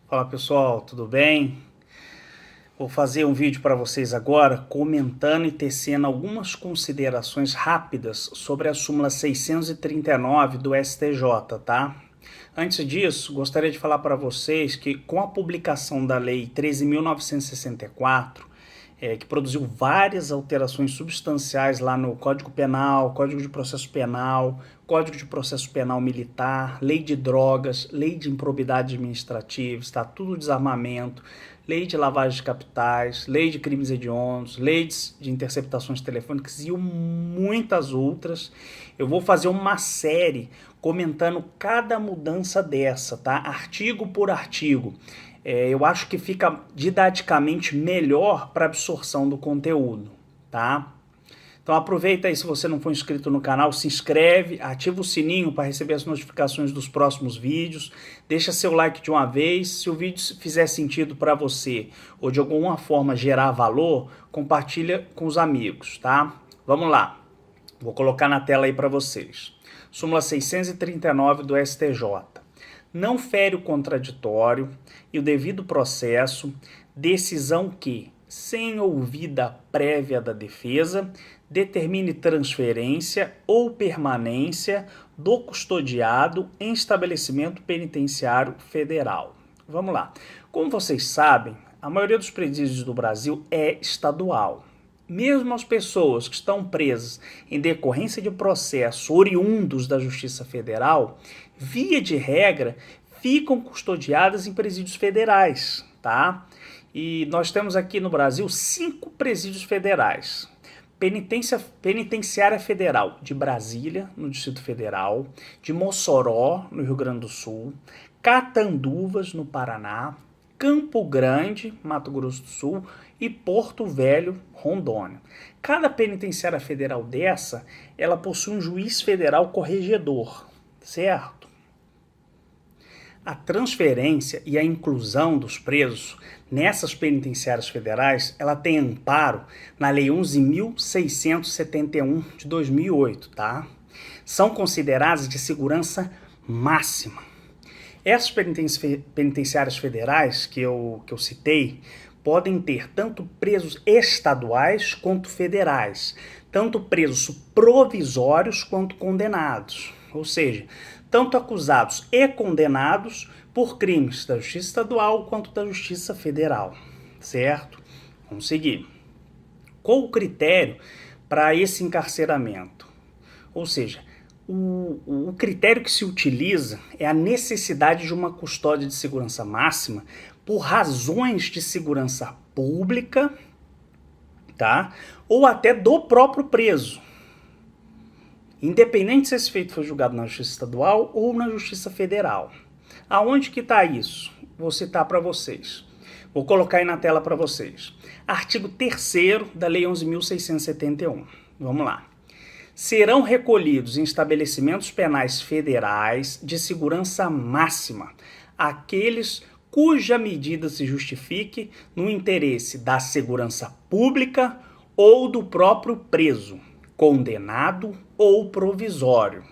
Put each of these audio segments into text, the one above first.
Fala pessoal, tudo bem? Vou fazer um vídeo para vocês agora comentando e tecendo algumas considerações rápidas sobre a súmula 639 do STJ, tá? Antes disso, gostaria de falar para vocês que com a publicação da Lei 13.964, que produziu várias alterações substanciais lá no Código Penal, Código de Processo Penal, Código de Processo Penal Militar, Lei de Drogas, Lei de Improbidade Administrativa, Estatuto do Desarmamento, Lei de Lavagem de Capitais, Lei de Crimes Hediondos, Leis de Interceptações Telefônicas e muitas outras. Eu vou fazer uma série comentando cada mudança dessa, tá? Artigo por artigo. Eu acho que fica didaticamente melhor para absorção do conteúdo, tá? Então aproveita aí, se você não for inscrito no canal, se inscreve, ativa o sininho para receber as notificações dos próximos vídeos, deixa seu like de uma vez, se o vídeo fizer sentido para você ou de alguma forma gerar valor, compartilha com os amigos, tá? Vamos lá, vou colocar na tela aí para vocês. Súmula 639 do STJ. Não fere o contraditório e o devido processo, decisão que, sem ouvida prévia da defesa, determine transferência ou permanência do custodiado em estabelecimento penitenciário federal. Vamos lá. Como vocês sabem, a maioria dos presídios do Brasil é estadual. Mesmo as pessoas que estão presas em decorrência de processos oriundos da Justiça Federal, via de regra, ficam custodiadas em presídios federais, tá? E nós temos aqui no Brasil 5 presídios federais. Penitenciária Federal de Brasília, no Distrito Federal, de Mossoró, no Rio Grande do Sul, Catanduvas, no Paraná, Campo Grande, Mato Grosso do Sul e Porto Velho, Rondônia. Cada penitenciária federal dessa, ela possui um juiz federal corregedor, certo? A transferência e a inclusão dos presos nessas penitenciárias federais, ela tem amparo na Lei 11.671 de 2008, tá? São consideradas de segurança máxima. Essas penitenciárias federais que eu citei podem ter tanto presos estaduais quanto federais, tanto presos provisórios quanto condenados, ou seja, tanto acusados e condenados por crimes da Justiça Estadual quanto da Justiça Federal, certo? Vamos seguir. Qual o critério para esse encarceramento? Ou seja, o critério que se utiliza é a necessidade de uma custódia de segurança máxima por razões de segurança pública, tá? Ou até do próprio preso. Independente se esse feito foi julgado na Justiça Estadual ou na Justiça Federal. Aonde que está isso? Vou citar para vocês. Vou colocar aí na tela para vocês. Artigo 3º da Lei 11.671. Vamos lá. Serão recolhidos em estabelecimentos penais federais de segurança máxima aqueles cuja medida se justifique no interesse da segurança pública ou do próprio preso, condenado ou provisório,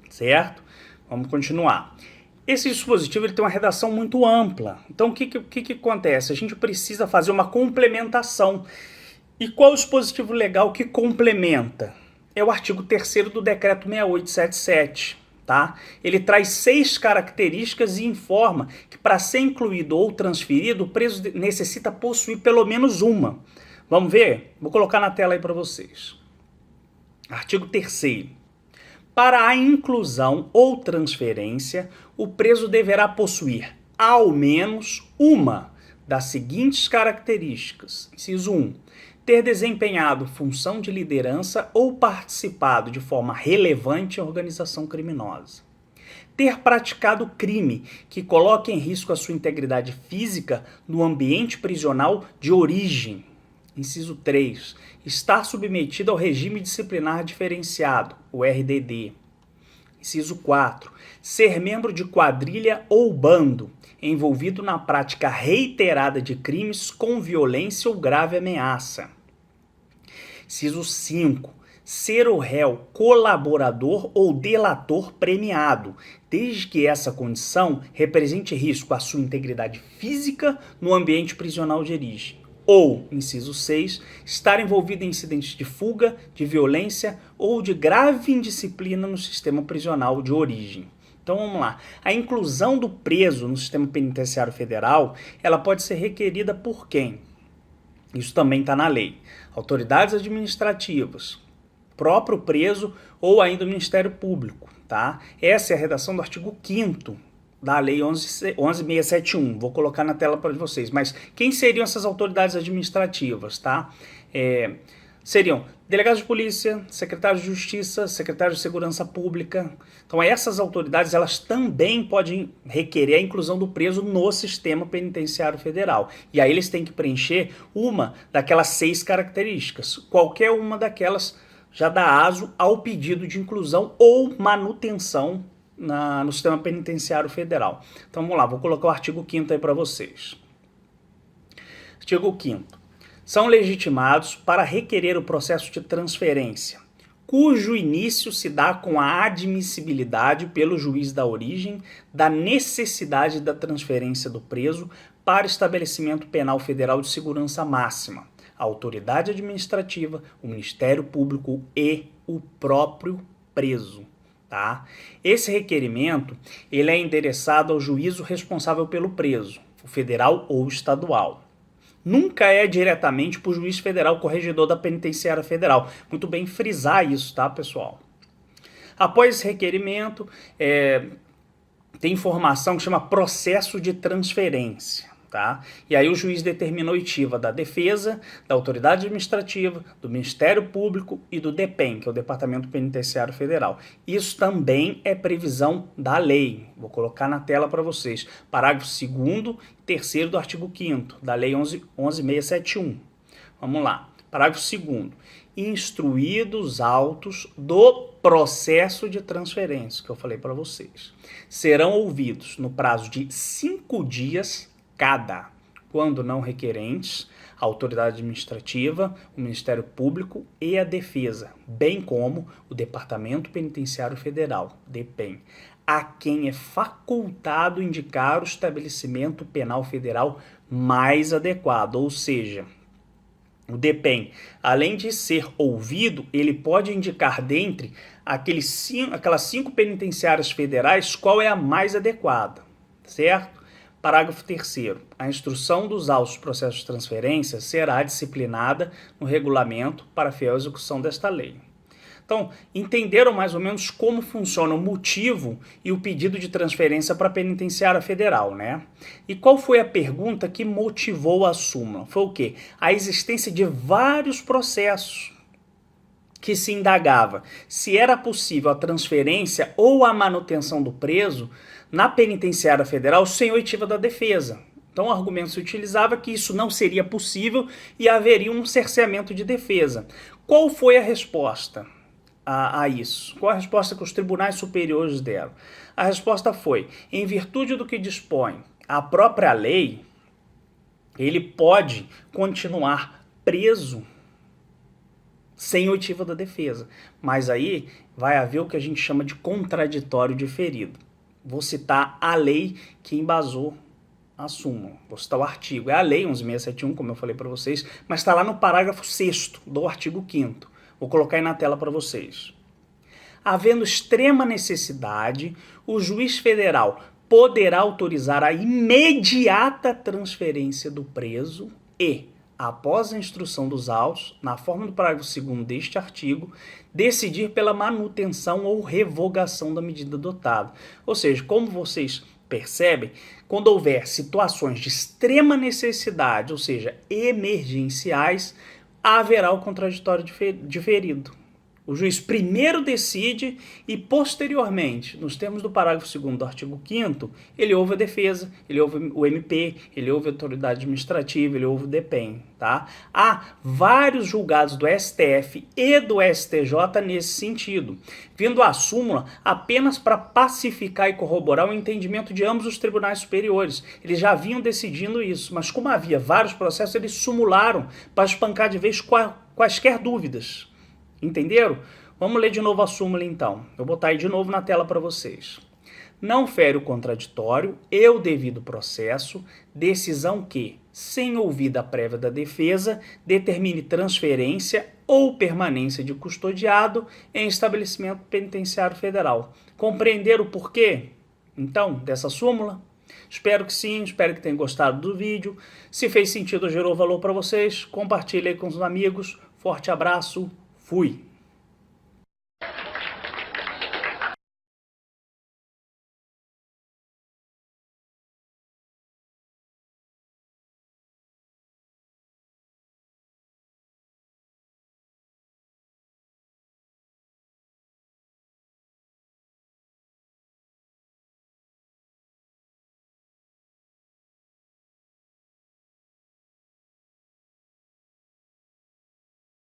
certo? Vamos continuar. Esse dispositivo ele tem uma redação muito ampla. Então, o que acontece? A gente precisa fazer uma complementação. E qual é o dispositivo legal que complementa? É o artigo 3º do Decreto 6877, tá? Ele traz 6 características e informa que para ser incluído ou transferido, o preso necessita possuir pelo menos uma. Vamos ver? Vou colocar na tela aí para vocês. Artigo 3º. Para a inclusão ou transferência, o preso deverá possuir ao menos uma das seguintes características. Inciso 1. Ter desempenhado função de liderança ou participado de forma relevante em organização criminosa. Ter praticado crime que coloque em risco a sua integridade física no ambiente prisional de origem. Inciso 3. Estar submetido ao regime disciplinar diferenciado, o RDD. Inciso 4. Ser membro de quadrilha ou bando, envolvido na prática reiterada de crimes com violência ou grave ameaça. Inciso 5. ser o réu colaborador ou delator premiado, desde que essa condição represente risco à sua integridade física no ambiente prisional de origem. Ou, inciso 6, estar envolvido em incidentes de fuga, de violência ou de grave indisciplina no sistema prisional de origem. Então vamos lá. A inclusão do preso no sistema penitenciário federal, ela pode ser requerida por quem? Isso também está na lei. Autoridades administrativas, próprio preso ou ainda o Ministério Público, tá? Essa é a redação do artigo 5º da Lei 11.671. Vou colocar na tela para vocês. Mas quem seriam essas autoridades administrativas, tá? Seriam delegados de polícia, secretários de justiça, secretários de segurança pública. Então essas autoridades, elas também podem requerer a inclusão do preso no sistema penitenciário federal. E aí eles têm que preencher uma daquelas 6 características. Qualquer uma daquelas já dá aso ao pedido de inclusão ou manutenção no sistema penitenciário federal. Então vamos lá, vou colocar o artigo 5º aí para vocês. Artigo 5º. São legitimados para requerer o processo de transferência, cujo início se dá com a admissibilidade pelo juiz da origem da necessidade da transferência do preso para estabelecimento penal federal de segurança máxima, a autoridade administrativa, o Ministério Público e o próprio preso. Tá? Esse requerimento ele é endereçado ao juízo responsável pelo preso, o federal ou estadual. Nunca é diretamente para o juiz federal corregedor da penitenciária federal. Muito bem frisar isso, tá, pessoal? Após esse requerimento, tem informação que chama processo de transferência. Tá? E aí o juiz determina a oitiva da defesa, da autoridade administrativa, do Ministério Público e do DEPEN, que é o Departamento Penitenciário Federal. Isso também é previsão da lei. Vou colocar na tela para vocês. Parágrafo 2º e 3º do artigo 5º da Lei 11.671. Vamos lá. Parágrafo 2º. Instruídos autos do processo de transferência, que eu falei para vocês, serão ouvidos no prazo de 5 dias cada, quando não requerentes, a autoridade administrativa, o Ministério Público e a defesa, bem como o Departamento Penitenciário Federal, DEPEN, a quem é facultado indicar o estabelecimento penal federal mais adequado, ou seja, o DEPEN, além de ser ouvido, ele pode indicar dentre aquelas 5 penitenciárias federais qual é a mais adequada, certo? Parágrafo 3º. A instrução dos autos do processo de transferência será disciplinada no regulamento para fiel execução desta lei. Então, entenderam mais ou menos como funciona o motivo e o pedido de transferência para a penitenciária federal, né? E qual foi a pergunta que motivou a súmula? Foi o quê? A existência de vários processos que se indagava se era possível a transferência ou a manutenção do preso na penitenciária federal sem oitiva da defesa. Então o argumento se utilizava que isso não seria possível e haveria um cerceamento de defesa. Qual foi a resposta a isso? Qual a resposta que os tribunais superiores deram? A resposta foi, em virtude do que dispõe a própria lei, ele pode continuar preso sem oitiva da defesa. Mas aí vai haver o que a gente chama de contraditório diferido. Vou citar a lei que embasou a súmula. Vou citar o artigo. É a lei 11.671, como eu falei para vocês, mas está lá no parágrafo 6º do artigo 5º. Vou colocar aí na tela para vocês. Havendo extrema necessidade, o juiz federal poderá autorizar a imediata transferência do preso e, após a instrução dos autos, na forma do parágrafo 2º deste artigo, decidir pela manutenção ou revogação da medida adotada. Ou seja, como vocês percebem, quando houver situações de extrema necessidade, ou seja, emergenciais, haverá o contraditório diferido. O juiz primeiro decide e, posteriormente, nos termos do parágrafo 2º do artigo 5º, ele ouve a defesa, ele ouve o MP, ele ouve a autoridade administrativa, ele ouve o DEPEN. Tá? Há vários julgados do STF e do STJ nesse sentido, vindo a súmula apenas para pacificar e corroborar o entendimento de ambos os tribunais superiores. Eles já vinham decidindo isso, mas como havia vários processos, eles sumularam para espancar de vez quaisquer dúvidas. Entenderam? Vamos ler de novo a súmula então. Eu vou botar aí de novo na tela para vocês. Não fere o contraditório e o devido processo, decisão que, sem ouvida prévia da defesa, determine transferência ou permanência de custodiado em estabelecimento penitenciário federal. Compreender o porquê, então, dessa súmula? Espero que sim, espero que tenham gostado do vídeo. Se fez sentido ou gerou valor para vocês, compartilhe aí com os amigos. Forte abraço, fui!